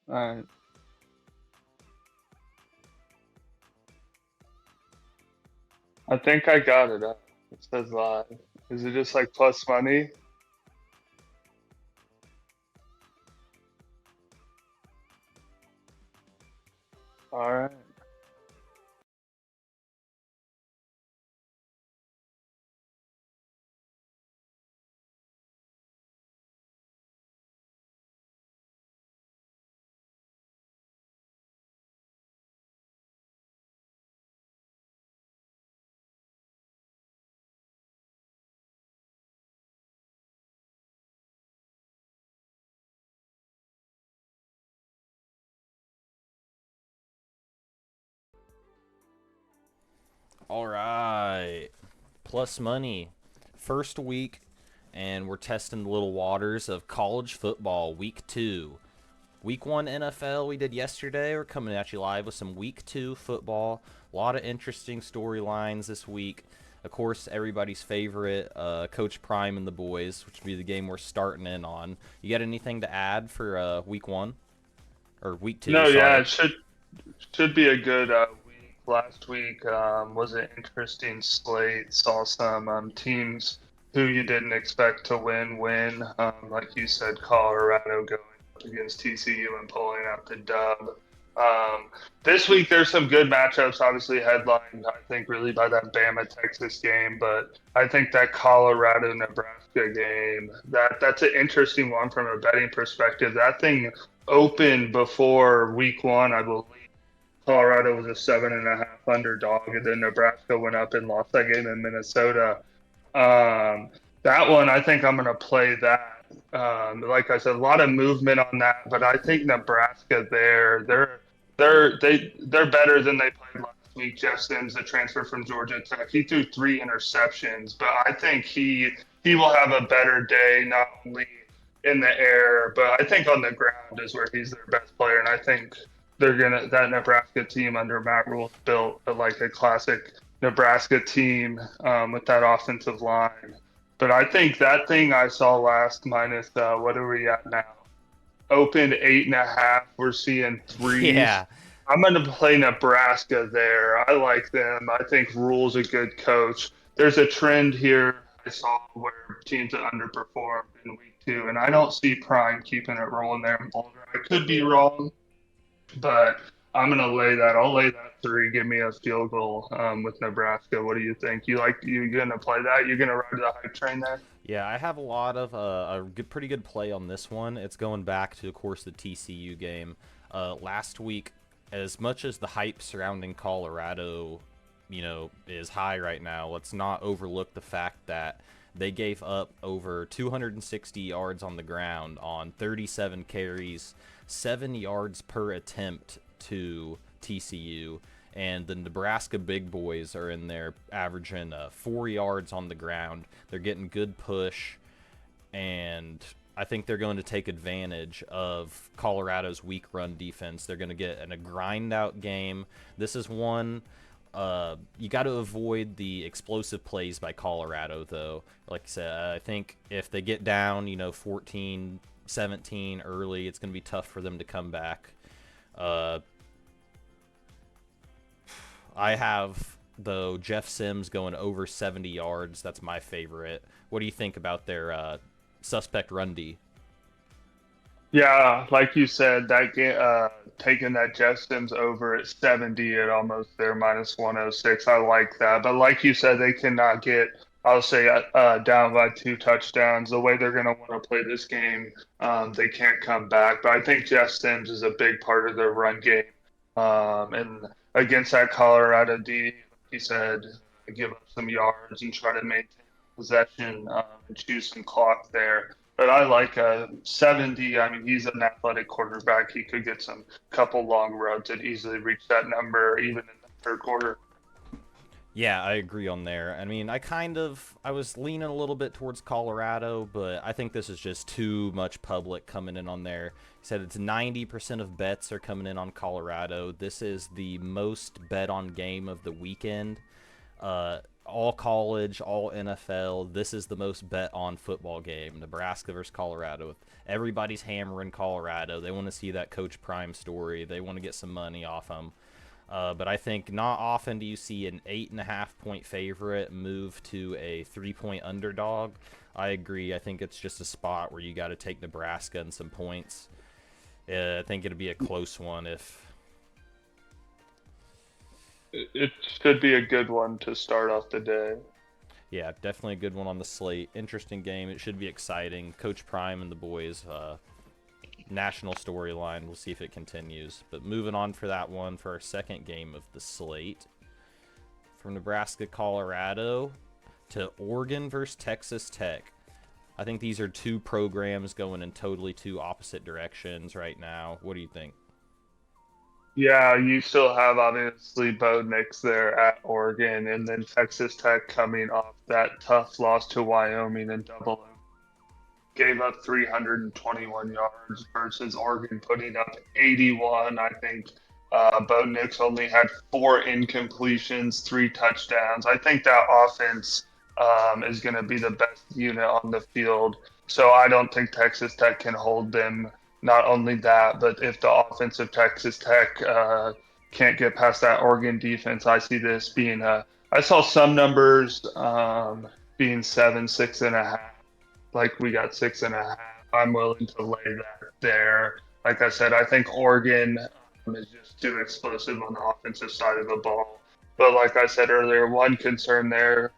Alright. I think I got it up. It says live. Is it just like plus money? Alright. All right. Plus money. First week, and we're testing the little waters of college football, week 2. Week 1 NFL we did yesterday. We're coming at you live with some week 2 football. A lot of interesting storylines this week. Of course, everybody's favorite, Coach Prime and the boys, which would be the game we're starting in on. You got anything to add for week 1? Or week 2, No, yeah, sorry. it should be a good week. Last week was an interesting slate. Saw some teams who you didn't expect to win. Like you said, Colorado going up against TCU and pulling out the dub. Um, this week there's some good matchups. Obviously, headlined I think really by that Bama Texas game, but I think that Colorado Nebraska game that's an interesting one from a betting perspective. That thing opened before week one, I believe. Colorado was a 7.5 underdog, and then Nebraska went up and lost that game in Minnesota. That one, I think I'm going to play that. Like I said, a lot of movement on that, but I think Nebraska they're better than they played last week. Jeff Sims, the transfer from Georgia Tech, he threw 3 interceptions, but I think he will have a better day not only in the air, but I think on the ground is where he's their best player, and I think that Nebraska team under Matt Rhule is built like a classic Nebraska team with that offensive line. But I think that thing I saw last minus what are we at now? Opened 8.5. We're seeing threes. Yeah. I'm going to play Nebraska there. I like them. I think Rule's a good coach. There's a trend here I saw where teams that underperformed in week two, and I don't see Prime keeping it rolling there in Boulder. I could be wrong, but I'm gonna lay that. I'll lay that three. Give me a field goal with Nebraska. What do you think? You gonna play that? You gonna ride the hype train there? Yeah, I have a lot of pretty good play on this one. It's going back to, of course, the TCU game last week. As much as the hype surrounding Colorado, is high right now, let's not overlook the fact that they gave up over 260 yards on the ground on 37 carries, 7 yards per attempt to TCU, and the Nebraska big boys are in there averaging 4 yards on the ground. They're getting good push, and I think they're going to take advantage of Colorado's weak run defense. They're going to get in a grind out game. This is one you got to avoid the explosive plays by Colorado, though. Like I said, I think if they get down, 14-17 early, it's going to be tough for them to come back. Uh, I have, though, Jeff Sims going over 70 yards. That's my favorite. What do you think about their suspect run D? Yeah, like you said, that game, taking that Jeff Sims over at 70 at almost their minus 106. I like that. But like you said, they cannot get, I'll say, down by 2 touchdowns. The way they're going to want to play this game, they can't come back. But I think Jeff Sims is a big part of their run game. And against that Colorado D, like you said, give up some yards and try to maintain possession and choose some clock there. But I like 70. I mean, he's an athletic quarterback. He could get some couple long runs and easily reach that number even in the third quarter. Yeah, I agree on there. I mean, I was leaning a little bit towards Colorado, but I think this is just too much public coming in on there. He said it's 90% of bets are coming in on Colorado. This is the most bet on game of the weekend. all college, all NFL. This is the most bet on football game. Nebraska versus Colorado. Everybody's hammering Colorado. They want to see that Coach Prime story. They want to get some money off them. But I think not often do you see an 8.5 point favorite move to a 3 point underdog. I agree. I think it's just a spot where you got to take Nebraska and some points. I think it'll be a close one if. It should be a good one to start off the day. Yeah, definitely a good one on the slate. Interesting game. It should be exciting. Coach Prime and the boys, national storyline. We'll see if it continues. But moving on for that one for our second game of the slate. From Nebraska, Colorado to Oregon versus Texas Tech. I think these are two programs going in totally two opposite directions right now. What do you think? Yeah, you still have obviously Bo Nix there at Oregon, and then Texas Tech coming off that tough loss to Wyoming in double gave up 321 yards versus Oregon putting up 81. I think Bo Nix only had 4 incompletions, 3 touchdowns. I think that offense is going to be the best unit on the field. So I don't think Texas Tech can hold them. Not only that, but if the offense of Texas Tech can't get past that Oregon defense, I see this being a. I saw some numbers being 7, 6.5, like we got 6.5. I'm willing to lay that there. Like I said, I think Oregon is just too explosive on the offensive side of the ball. But like I said earlier, one concern there,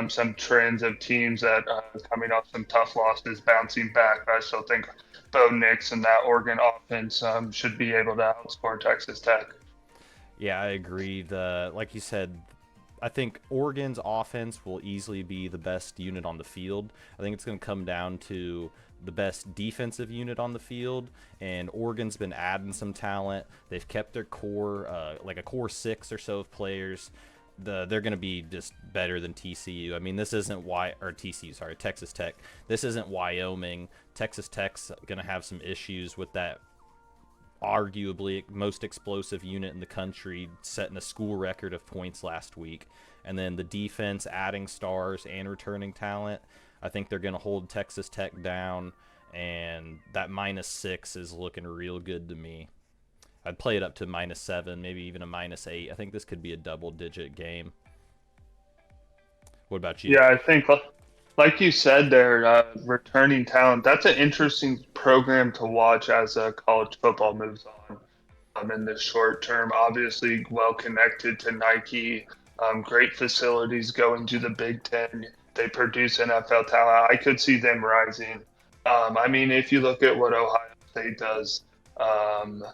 some trends of teams that coming off some tough losses, bouncing back. I still think Bo Nix and that Oregon offense should be able to outscore Texas Tech. Yeah, I agree. Like you said, I think Oregon's offense will easily be the best unit on the field. I think it's going to come down to the best defensive unit on the field, and Oregon's been adding some talent. They've kept their core, like a core six or so of players. They're going to be just better than TCU. I mean, this isn't TCU, sorry, Texas Tech. This isn't Wyoming. Texas Tech's going to have some issues with that arguably most explosive unit in the country, setting a school record of points last week. And then the defense adding stars and returning talent. I think they're going to hold Texas Tech down, and that -6 is looking real good to me. I'd play it up to -7, maybe even a -8. I think this could be a double-digit game. What about you? Yeah, I think, like you said, there, returning talent. That's an interesting program to watch as college football moves on. In the short term, obviously well connected to Nike, great facilities going to the Big Ten. They produce NFL talent. I could see them rising. I mean, if you look at what Ohio State does, um,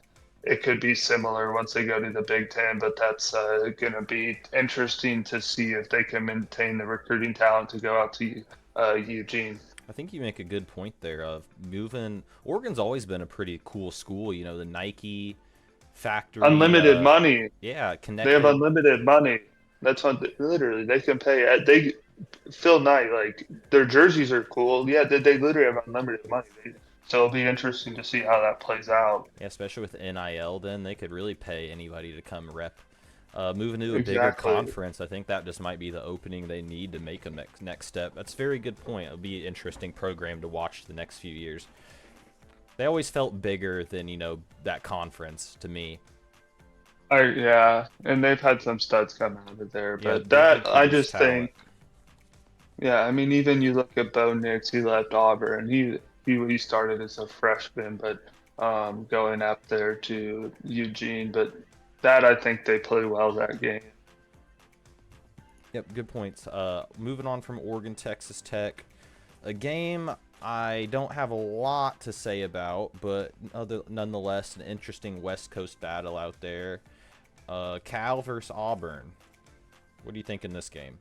it could be similar once they go to the Big Ten, but that's going to be interesting to see if they can maintain the recruiting talent to go out to Eugene. I think you make a good point there of moving. Oregon's always been a pretty cool school. You know, the Nike factory. Unlimited money. Yeah, They have connected. unlimited money. That's what literally they can pay. They Phil Knight, like their jerseys are cool. Yeah, they literally have unlimited money. So it'll be interesting to see how that plays out. Yeah, especially with NIL, then they could really pay anybody to come rep. Moving to a bigger Exactly. conference, I think that just might be the opening they need to make a next step. That's a very good point. It'll be an interesting program to watch the next few years. They always felt bigger than that conference to me. Yeah, and they've had some studs come out of there, Yeah, but they did that I produce just talent. think, yeah, I mean, even you look at Bo Nix, he left Auburn. He started as a freshman, but going up there to Eugene, but that I think they play well that game. Yep, good points. Moving on from Oregon, Texas Tech, a game I don't have a lot to say about, but nonetheless, an interesting West Coast battle out there. Cal versus Auburn. What do you think in this game?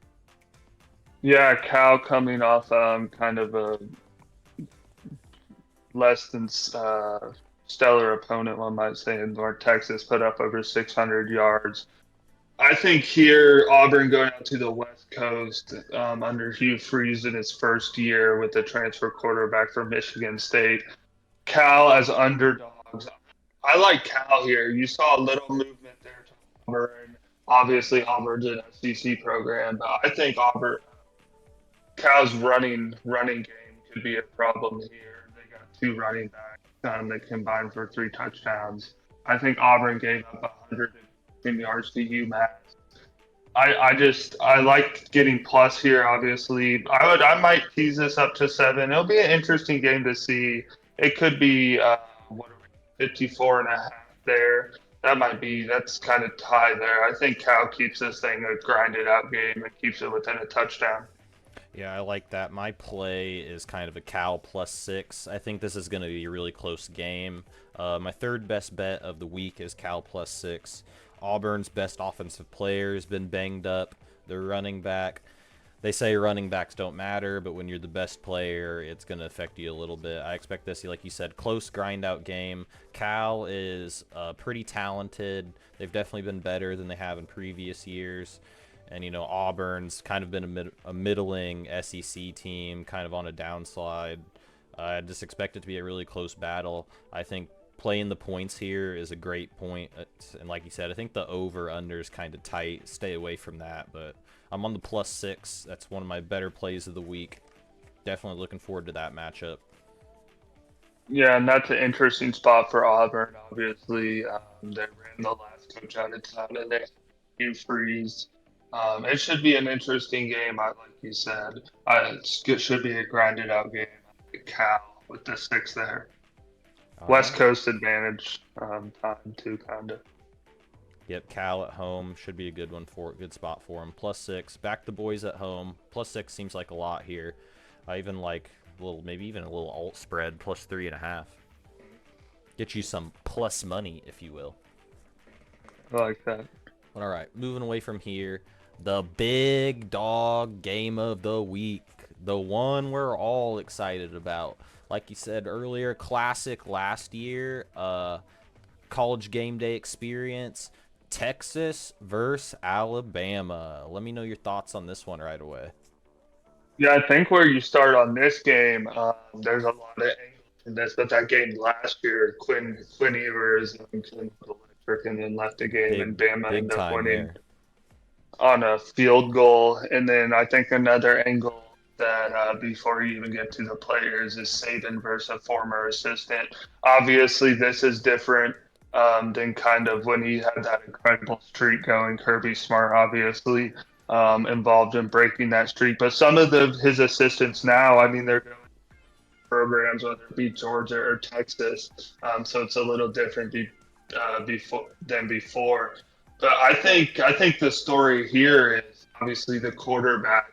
Yeah, Cal coming off kind of a less than stellar opponent, one might say, in North Texas, put up over 600 yards. I think here Auburn going out to the West Coast under Hugh Freeze in his first year with the transfer quarterback from Michigan State. Cal as underdogs. I like Cal here. You saw a little movement there to Auburn. Obviously, Auburn's an SEC program, but I think Cal's running game could be a problem here. They got two running backs that combined for three touchdowns. I think Auburn gave up 110 yards to UMass. I like getting plus here. Obviously, I might tease this up to 7. It'll be an interesting game to see. It could be what are we 54 and a half there. That's kind of tied there. I think Cal keeps this thing a grinded out game and keeps it within a touchdown. Yeah, I like that. My play is kind of a Cal +6. I think this is going to be a really close game. My third best bet of the week is Cal +6. Auburn's best offensive player has been banged up. Their running back. They say running backs don't matter, but when you're the best player, it's going to affect you a little bit. I expect this, like you said, close grind out game. Cal is pretty talented. They've definitely been better than they have in previous years. And, Auburn's kind of been a middling SEC team, kind of on a downslide. I just expect it to be a really close battle. I think playing the points here is a great point. And like you said, I think the over-under is kind of tight. Stay away from that. But I'm on the +6. That's one of my better plays of the week. Definitely looking forward to that matchup. Yeah, and that's an interesting spot for Auburn. Obviously, they ran the last coach out of town, and they Hugh Freeze. It should be an interesting game. Like you said, it should be a grinded out game. Cal with the 6 there. All West right. Coast advantage time too, kind of. Yep, Cal at home should be a good spot for him. +6. Back the boys at home. +6 seems like a lot here. I even like maybe even a little alt spread +3.5. Get you some plus money, if you will. I like that. All right, moving away from here, the big dog game of the week, the one we're all excited about. Like you said earlier, classic last year, college game day experience. Texas versus Alabama. Let me know your thoughts on this one right away. Yeah, I think where you start on this game, there's a lot of angles in this, but that game last year, Quinn Ewers electric and then left the game, Big, and Bama big ended up time winning there. on a field goal. And then I think another angle that before you even get to the players is Saban versus a former assistant. Obviously, this is different than kind of when he had that incredible streak going. Kirby Smart, obviously, involved in breaking that streak. But some of his assistants now, I mean, they're going programs, whether it be Georgia or Texas. So it's a little different than before. But I think the story here is obviously the quarterback.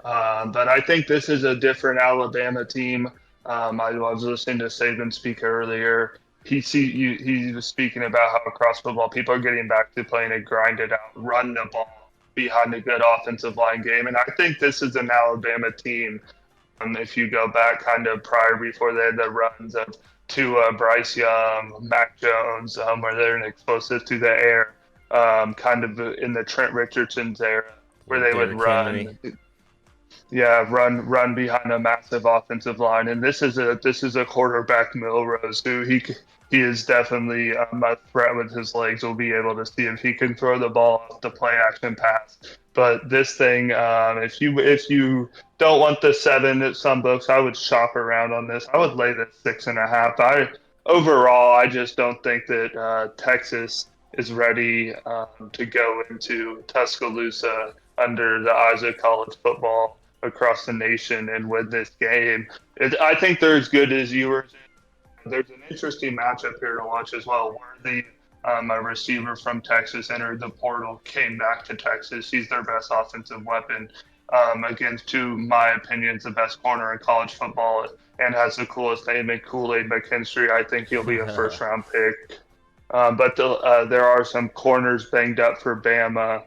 But I think this is a different Alabama team. I was listening to Saban speak earlier. He was speaking about how across football people are getting back to playing a grinded out, run the ball behind a good offensive line game, and I think this is an Alabama team if you go back kind of prior before they had the runs of Tua, Bryce Young, Mac Jones, where they're an explosive to the air, kind of in the Trent Richardson's era, where Little they would Derrick Henry. run behind a massive offensive line. And this is a quarterback Milrose who he is definitely a threat with his legs. We'll be able to see if he can throw the ball off the play action pass. But this thing, if you don't want the 7 at some books, I would shop around on this. I would lay the 6.5. Overall, I just don't think that Texas is ready to go into Tuscaloosa under the eyes of college football across the nation and win this game. I think they're as good as you were. There's an interesting matchup here to watch as well. Worthy, a receiver from Texas, entered the portal, came back to Texas. He's their best offensive weapon against, to my opinion, is the best corner in college football and has the coolest name in Kool-Aid McKinstry. I think he'll be a first-round pick. But there are some corners banged up for Bama.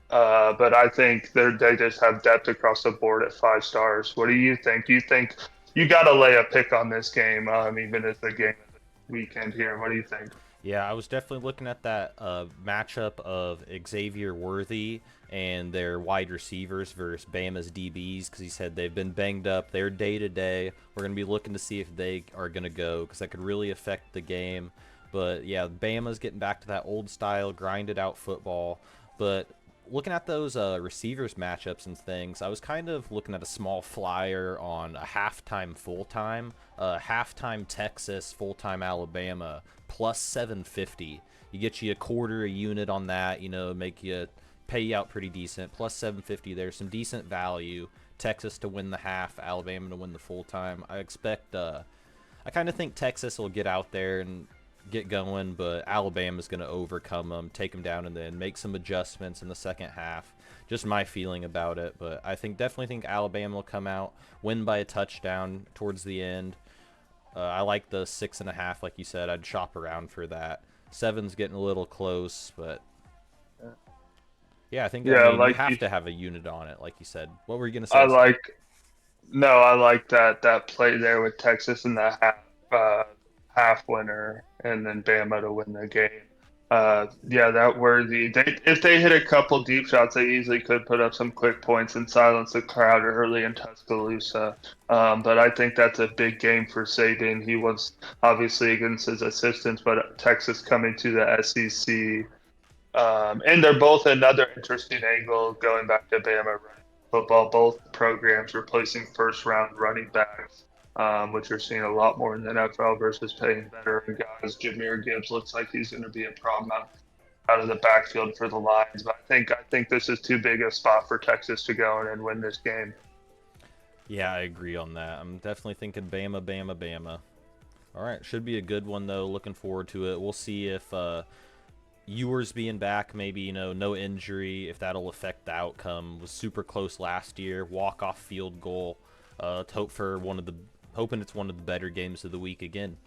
But I think they just have depth across the board at 5 stars. What do you think? You think you got to lay a pick on this game, even as the game of the weekend here? What do you think? Yeah, I was definitely looking at that matchup of Xavier Worthy and their wide receivers versus Bama's DBs because he said they've been banged up. They're day to day. We're going to be looking to see if they are going to go because that could really affect the game. But yeah, Bama's getting back to that old style, grinded out football. But looking at those receivers matchups and things, I was kind of looking at a small flyer on a halftime full-time, halftime Texas, full-time Alabama, plus 750. You get you a quarter a unit on that, make you pay you out pretty decent. Plus 750 there, some decent value. Texas to win the half, Alabama to win the full-time. I kind of think Texas will get out there and get going, but Alabama's going to overcome them, take them down, and then make some adjustments in the second half. Just my feeling about it, but I definitely think Alabama will come out, win by a touchdown towards the end. I like the 6.5, like you said. I'd shop around for that. 7's getting a little close, but yeah, I think Yeah, you like have to have a unit on it, like you said. What were you gonna I say? like no, I like that play there with Texas in the half winner, and then Bama to win the game. Yeah, that worthy. If they hit a couple deep shots, they easily could put up some quick points and silence the crowd early in Tuscaloosa. But I think that's a big game for Saban. He was obviously against his assistants, but Texas coming to the SEC. And they're both another interesting angle going back to Bama running football. Both programs replacing first round running backs, which you're seeing a lot more in the NFL versus paying veteran guys. Jameer Gibbs looks like he's going to be a problem out of the backfield for the Lions. But I think this is too big a spot for Texas to go in and win this game. Yeah, I agree on that. I'm definitely thinking Bama, Bama, Bama. All right, should be a good one though. Looking forward to it. We'll see if Ewers being back, maybe no injury, if that'll affect the outcome. Was super close last year, walk-off field goal. Hoping it's one of the better games of the week again.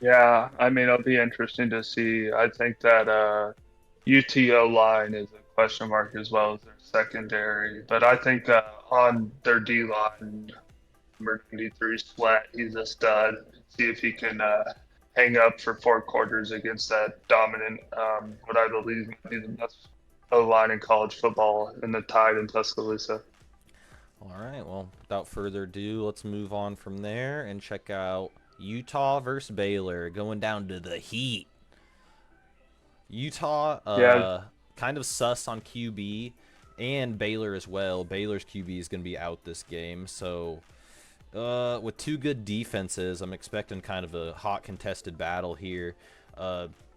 Yeah, I mean, it'll be interesting to see. I think that UTO line is a question mark as well as their secondary. But I think on their D line, number 93 Sweat, he's a stud. See if he can hang up for 4 quarters against that dominant, what I believe might be the best O line in college football in the Tide in Tuscaloosa. All right, well, without further ado, let's move on from there and check out Utah versus Baylor, going down to the heat. Utah, Yeah, kind of sus on QB, and Baylor as well. Baylor's QB is going to be out this game, so with two good defenses, I'm expecting kind of a hot contested battle here.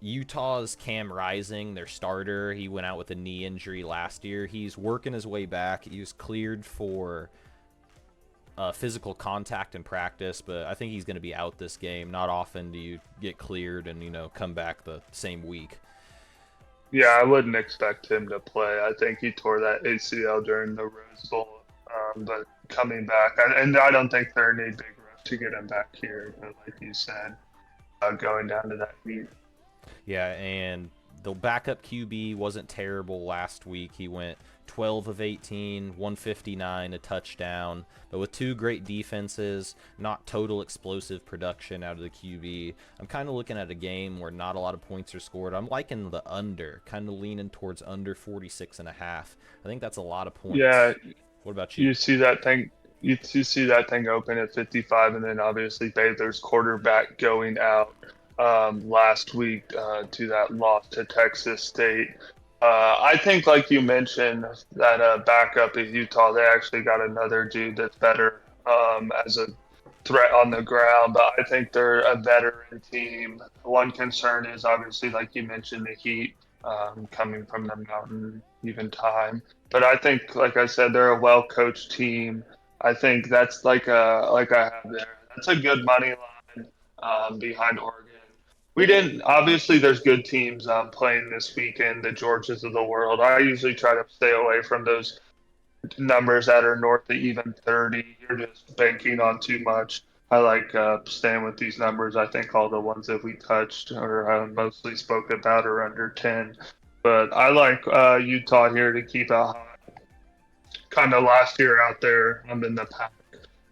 Utah's Cam Rising, their starter, he went out with a knee injury last year. He's working his way back. He was cleared for physical contact in practice, but I think he's going to be out this game. Not often do you get cleared and come back the same week. yeah, I wouldn't expect him to play. I think he tore that ACL during the Rose Bowl, but coming back, and I don't think they're in a big rush to get him back here. But like you said, going down to that heat. Yeah, and the backup QB wasn't terrible last week. He went 12 of 18, 159, a touchdown. But with two great defenses, not total explosive production out of the QB, I'm kind of looking at a game where not a lot of points are scored. I'm liking the under, kind of leaning towards under 46.5. I think that's a lot of Yeah, points. What about you? you see that thing. You see that thing open at 55, and then obviously Baylor's quarterback going out last week to that loss to Texas State. I think, like you mentioned, that backup at Utah, they actually got another dude that's better as a threat on the ground, but I think they're a veteran team. One concern is obviously, like you mentioned, the heat coming from the mountain, even time. But I think, like I said, they're a well-coached team. I think that's like I have there. That's a good money line behind Oregon. We didn't obviously. There's good teams playing this weekend, the Georgias of the world. I usually try to stay away from those numbers that are north of even 30. You're just banking on too much. I like staying with these numbers. I think all the ones that we touched or mostly spoke about are under 10. But I like Utah here to keep out high. Kind of last year out there, I'm in the pack.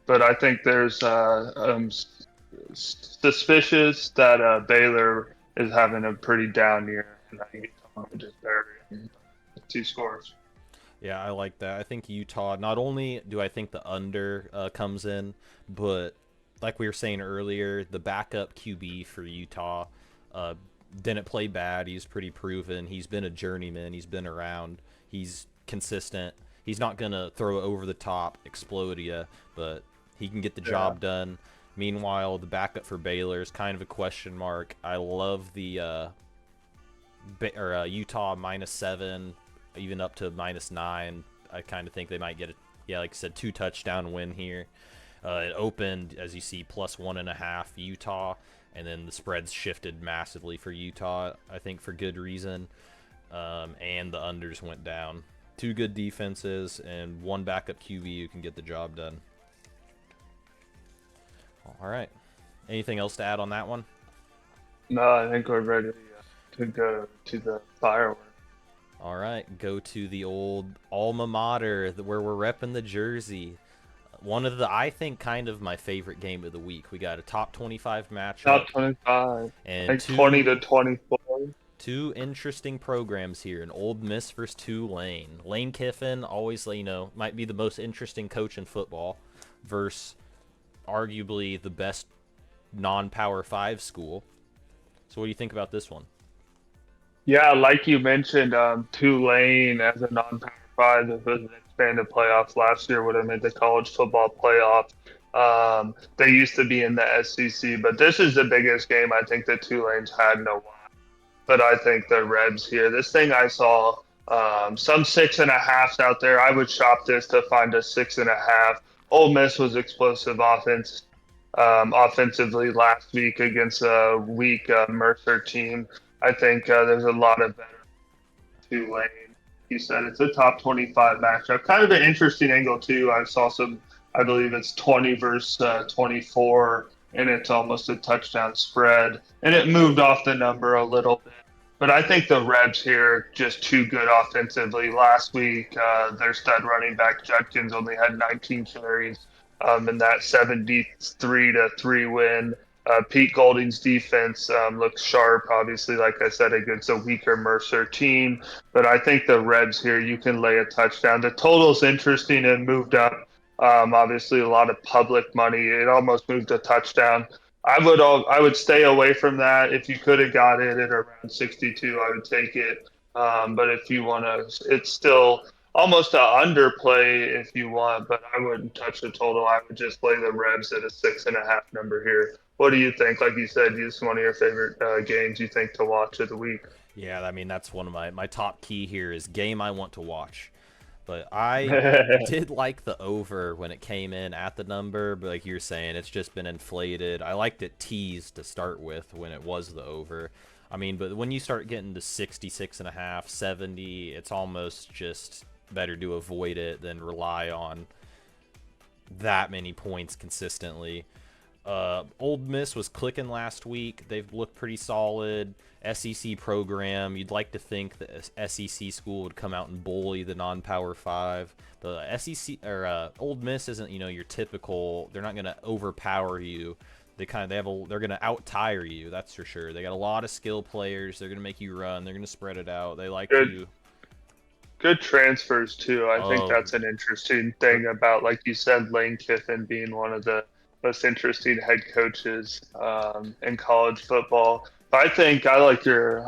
But I think there's suspicious that Baylor is having a pretty down year, and I think Utah might just bury him 2 scores. Yeah, I like that. I think Utah, not only do I think the under comes in, but like we were saying earlier, the backup QB for Utah, Didn't play bad. He's pretty proven. He's been a journeyman. He's been around. He's consistent. He's not going to throw over the top, explode you, but he can get the job done. Meanwhile, the backup for Baylor is kind of a question mark. I love the Utah -7, even up to -9. I kind of think they might get it. Yeah, like I said, 2-touchdown win here. It opened, as you see, +1.5 Utah, and then the spreads shifted massively for Utah, I think for good reason, and the unders went down. Two good defenses and one backup QB who can get the job done. All right. Anything else to add on that one? No, I think we're ready to go to the fireworks. All right, go to the old alma mater where we're repping the jersey. One of the, I think, kind of my favorite game of the week. We got a top 25 matchup. Top 25. And like 20 to 24. Two interesting programs here, an Ole Miss versus Tulane. Lane Kiffin, always, might be the most interesting coach in football, versus arguably the best non-Power 5 school. So what do you think about this one? Yeah, like you mentioned, Tulane as a non-power five, if it was an expanded playoffs last year, would have made the college football playoff. They used to be in the SEC, but this is the biggest game I think that Tulane's had in a while. But I think the Rebs here, this thing I saw, some 6.5s out there. I would shop this to find a 6.5. Ole Miss was explosive offensively last week against a weak Mercer team. I think there's a lot of better Tulane. You said it's a top 25 matchup. Kind of an interesting angle, too. I saw some, I believe it's 20 versus 24, and it's almost a touchdown spread. And it moved off the number a little bit. But I think the Rebs here just too good offensively. Last week, their stud running back Judkins only had 19 carries in that 73-3 win. Pete Golding's defense looks sharp, obviously, like I said, against a weaker Mercer team. But I think the Rebs here, you can lay a touchdown. The total's interesting and moved up. Obviously, a lot of public money. It almost moved a touchdown. I would stay away from that. If you could have got it at around 62, I would take it. But if you want to, it's still almost a underplay if you want, but I wouldn't touch the total. I would just play the Rebs at a 6.5 number here. What do you think? Like you said, it's one of your favorite games you think to watch of the week. Yeah, I mean, that's one of my top key here is game I want to watch. But I did like the over when it came in at the number, but like you're saying, it's just been inflated. I liked it teased to start with when it was the over. I mean, but when you start getting to 66.5, 70, it's almost just better to avoid it than rely on that many points consistently. Old Miss was clicking last week. They've looked pretty solid. SEC program. You'd like to think the SEC school would come out and bully the non-Power 5. The SEC or Old Miss isn't, your typical. They're not going to overpower you. They're going to out-tire you. That's for sure. They got a lot of skill players. They're going to make you run. They're going to spread it out. They like to. Good transfers too. I think that's an interesting thing about, like you said, Lane Kiffin being one of the most interesting head coaches in college football. I think I like you're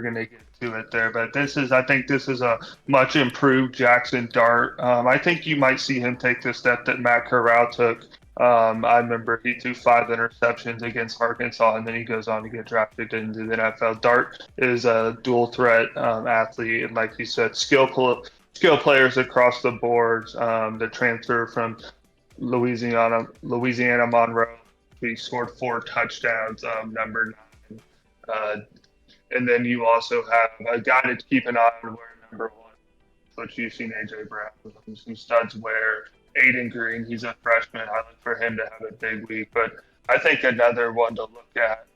going to get to it there, but I think this is a much improved Jackson Dart. I think you might see him take the step that Matt Corral took. I remember he threw 5 interceptions against Arkansas, and then he goes on to get drafted into the NFL. Dart is a dual threat athlete, and like you said, skill players across the board. The transfer from Louisiana Monroe, he scored 4 touchdowns, number 9. And then you also have a guy to keep an eye on wearing number 1, which you've seen AJ Brown. Some studs wear. Aiden Green, he's a freshman. I look for him to have a big week. But I think another one to look at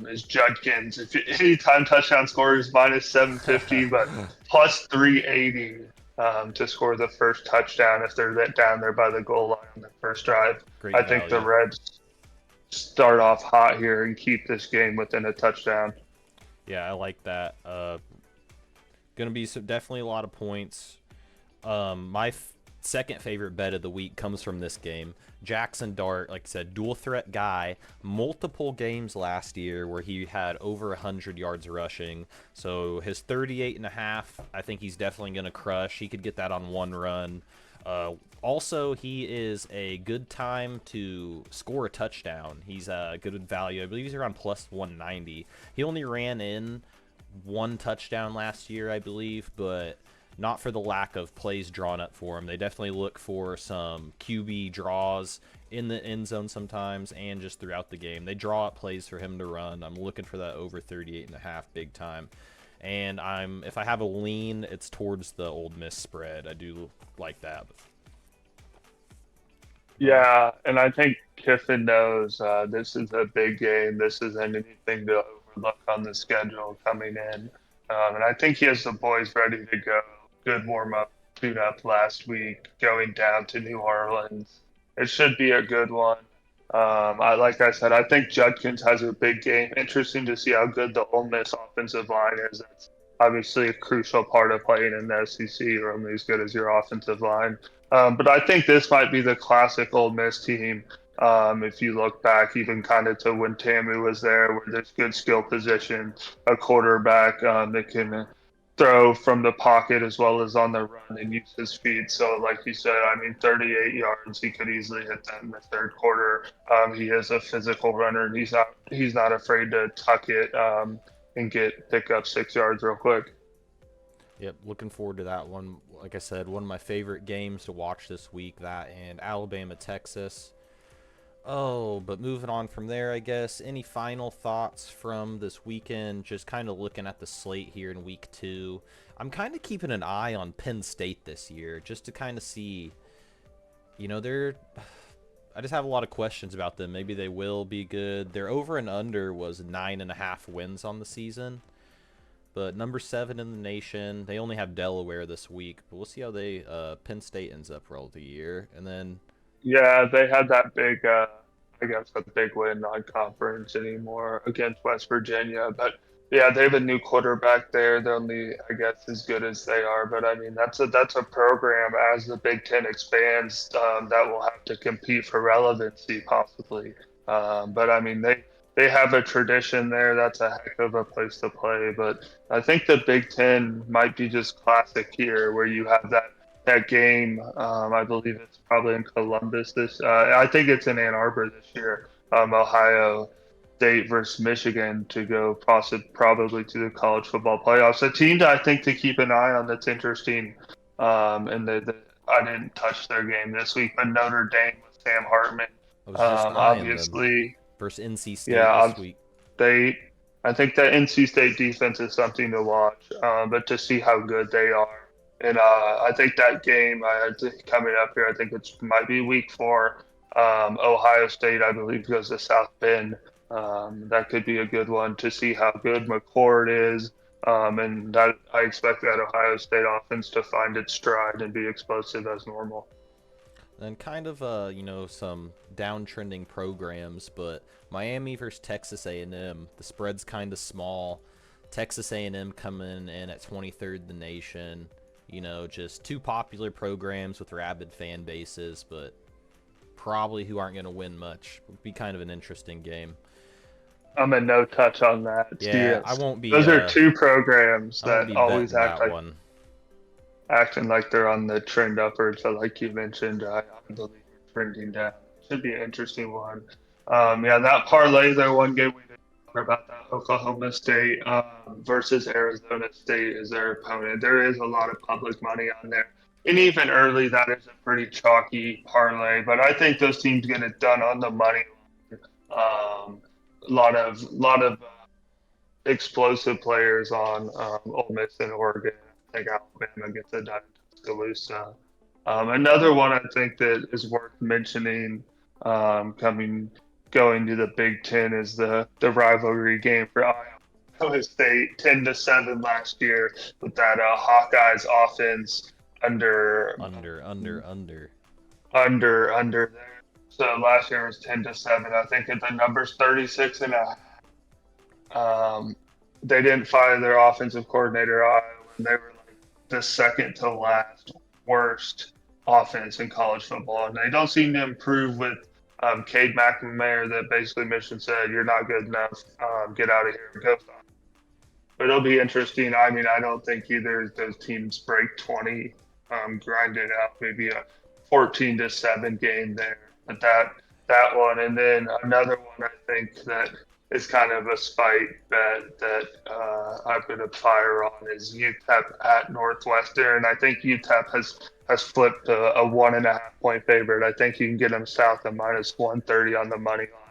is Judkins. Anytime touchdown scorer is -750, but plus 380 to score the first touchdown if they're down there by the goal line on the first drive. I think the Reds start off hot here and keep this game within a touchdown. Yeah, I like that. Going to be definitely a lot of points. My second favorite bet of the week comes from this game. Jackson Dart, like I said, dual threat guy, multiple games last year where he had over 100 yards rushing. So his 38.5, I think he's definitely going to crush. He could get that on one run. Also, he is a good time to score a touchdown. He's a good value. I believe he's around plus 190. He only ran in one touchdown last year, I believe, but not for the lack of plays drawn up for him. They definitely look for some QB draws in the end zone sometimes and just throughout the game. They draw up plays for him to run. I'm looking for that over 38.5 big time. And if I have a lean, it's towards the Ole Miss spread. I do like that. Yeah, and I think Kiffin knows this is a big game. This isn't anything to overlook on the schedule coming in. And I think he has the boys ready to go. Good warm up, tune up last week, going down to New Orleans. It should be a good one. Like I said, I think Judkins has a big game. Interesting to see how good the Ole Miss offensive line is. That's obviously a crucial part of playing in the SEC. You're only as good as your offensive line. But I think this might be the classic Ole Miss team. If you look back, even kind of to when Tamu was there, where there's good skill position, a quarterback that can throw from the pocket as well as on the run and use his feet. So, like you said, I mean, 38 yards, he could easily hit that in the third quarter. He is a physical runner, and he's not afraid to tuck it and pick up 6 yards real quick. Yep, looking forward to that one. Like I said, one of my favorite games to watch this week, that and Alabama, Texas. Oh, but moving on from there, I guess, any final thoughts from this weekend? Just kind of looking at the slate here in week 2. I'm kind of keeping an eye on Penn State this year, just to kind of see, I just have a lot of questions about them. Maybe they will be good. Their over and under was 9.5 wins on the season. But number 7 in the nation, they only have Delaware this week. But we'll see how Penn State ends up for all the year. And then, Yeah, they had that big, I guess, a big win non-conference anymore against West Virginia. But yeah, they have a new quarterback there. They're only, I guess, as good as they are. But I mean, that's a program as the Big Ten expands that will have to compete for relevancy possibly. But I mean, they have a tradition there. That's a heck of a place to play. But I think the Big Ten might be just classic here, where you have that game. I believe it's probably in Columbus this. I think it's in Ann Arbor this year. Ohio State versus Michigan to go probably to the college football playoffs. A team that I think to keep an eye on that's interesting. And I didn't touch their game this week, but Notre Dame with Sam Hartman. I was just eyeing them Obviously, versus NC State yeah, this week. State. I think that NC State defense is something to watch, but to see how good they are. And I think that game coming up here, I think it might be week 4. Ohio State, I believe, goes to South Bend. That could be a good one to see how good McCord is. And that I expect that Ohio State offense to find its stride and be explosive as normal. And kind of, some downtrending programs, but Miami versus Texas A&M. The spread's kind of small. Texas A&M coming in at 23rd in the nation. Just two popular programs with rabid fan bases, but probably who aren't going to win much. Would be kind of an interesting game. I'm a no touch on that. Yeah, I won't be. Those are two programs I won't that be always betting act that like one. acting like they're on the trend upwards. So like you mentioned, I believe we're trending down. Should be an interesting one. Yeah, that parlay, the one game we didn't talk about, that Oklahoma State versus Arizona State is their opponent. There is a lot of public money on there. And even early, that is a pretty chalky parlay. But I think those teams get it done on the money. A lot of explosive players on Ole Miss and Oregon. I think Alabama gets it done in Tuscaloosa. Another one I think that is worth mentioning going to the Big Ten is the rivalry game for Iowa State, 10-7 last year with that Hawkeyes offense under there. So last year was 10-7. I think the number's 36 and a half. They didn't fire their offensive coordinator, Iowa, and they were like the second to last worst offense in college football, and they don't seem to improve with Cade McNamara. That basically Mission said, "You're not good enough. Get out of here and go." But it'll be interesting. I mean, I don't think either of those teams break 20, grind it out, maybe a 14-7 game there. But that one, and then another one, I think that is kind of a spite bet that I'm going to fire on is UTEP at Northwestern. I think UTEP has flipped a 1.5 point favorite. I think you can get them south of -130 on the money line.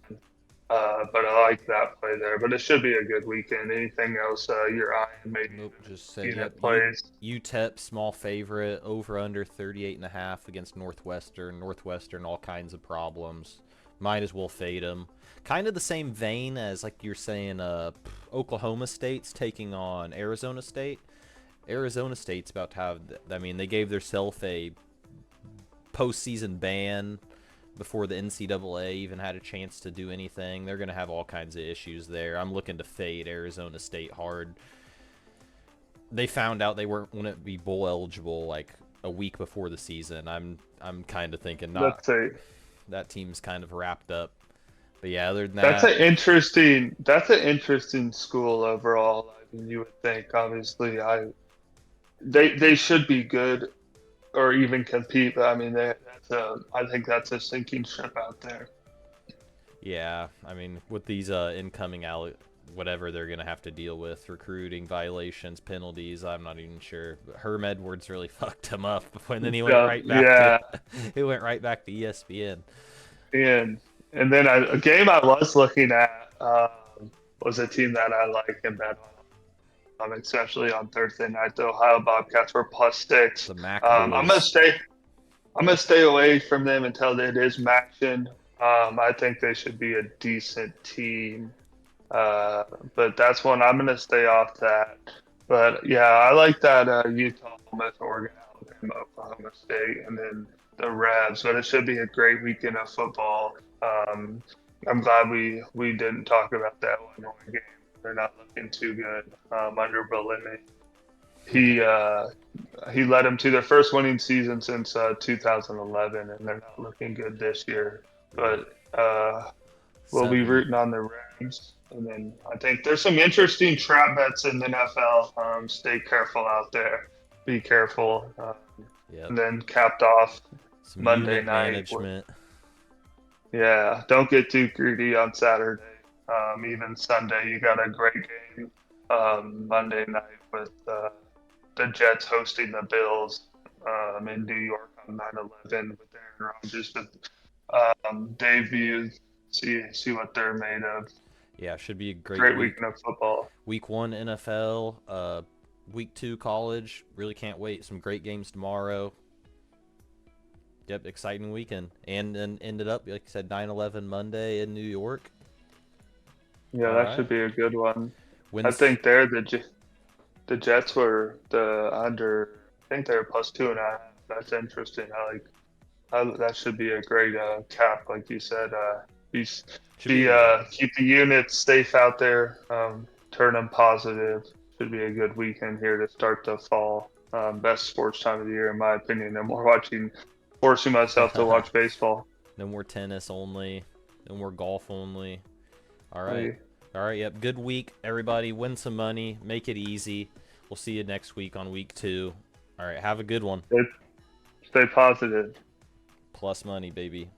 But I like that play there. But it should be a good weekend. Anything else you're eyeing? Maybe Nope, just said unit yep. plays. UTEP small favorite, over under 38.5 against Northwestern. Northwestern all kinds of problems. Might as well fade them. Kind of the same vein as like you're saying. Oklahoma State's taking on Arizona State. Arizona State's about to have. I mean, they gave themselves a postseason ban before the NCAA even had a chance to do anything. They're going to have all kinds of issues there. I'm looking to fade Arizona State hard. They found out they wouldn't be bowl eligible like a week before the season. I'm kind of thinking that team's kind of wrapped up. But yeah, other than That's that, an interesting school overall. I mean, you would think obviously they should be good or even compete. But I mean, I think that's a sinking ship out there. yeah, I mean with these incoming whatever they're gonna have to deal with, recruiting violations, penalties. I'm not even sure. But Herm Edwards really fucked him up, and then he went right back Yeah, to he went right back to ESPN. and then a game I was looking at was a team that I like and bet on, especially on Thursday night. The Ohio Bobcats were +6. The Mac I'm gonna boys. stay. I'm gonna stay away from them until it is Maction. I think they should be a decent team, but that's one I'm gonna stay off that. But yeah, I like that Utah, Miss Oregon, Alabama, Oklahoma State, and then the Rebs. But it should be a great weekend of football. I'm glad we didn't talk about that one game. They're not looking too good under Bellini. He led them to their first winning season since 2011, and they're not looking good this year. But we'll be 7. rooting on the Rams. And then I think there's some interesting trap bets in the NFL. Stay careful out there. Be careful. Yep. And then capped off Some Monday unit night. management. Yeah, don't get too greedy on Saturday. Even Sunday, you got a great game Monday night with the Jets hosting the Bills in New York on 9/11 with Aaron Rodgers' debut. See what they're made of. Yeah, should be a Great week. weekend of football. Week 1 NFL, week 2 college. Really can't wait. Some great games tomorrow. Yep, exciting weekend. And then ended up, like I said, 9/11 Monday in New York. Yeah, All that right. should be a good one. I Wins. think the Jets were the under. I think they're +2.5. That's interesting. That should be a great cap, like you said. Keep the units safe out there. Turn them positive. Should be a good weekend here to start the fall. Best sports time of the year, in my opinion. And we're forcing myself to watch baseball. No more tennis only. No more golf only. All right. Hey, All right. Yep. Good week, everybody. Win some money. Make it easy. We'll see you next week on week 2. All right. Have a good one. stay positive. Plus money, baby.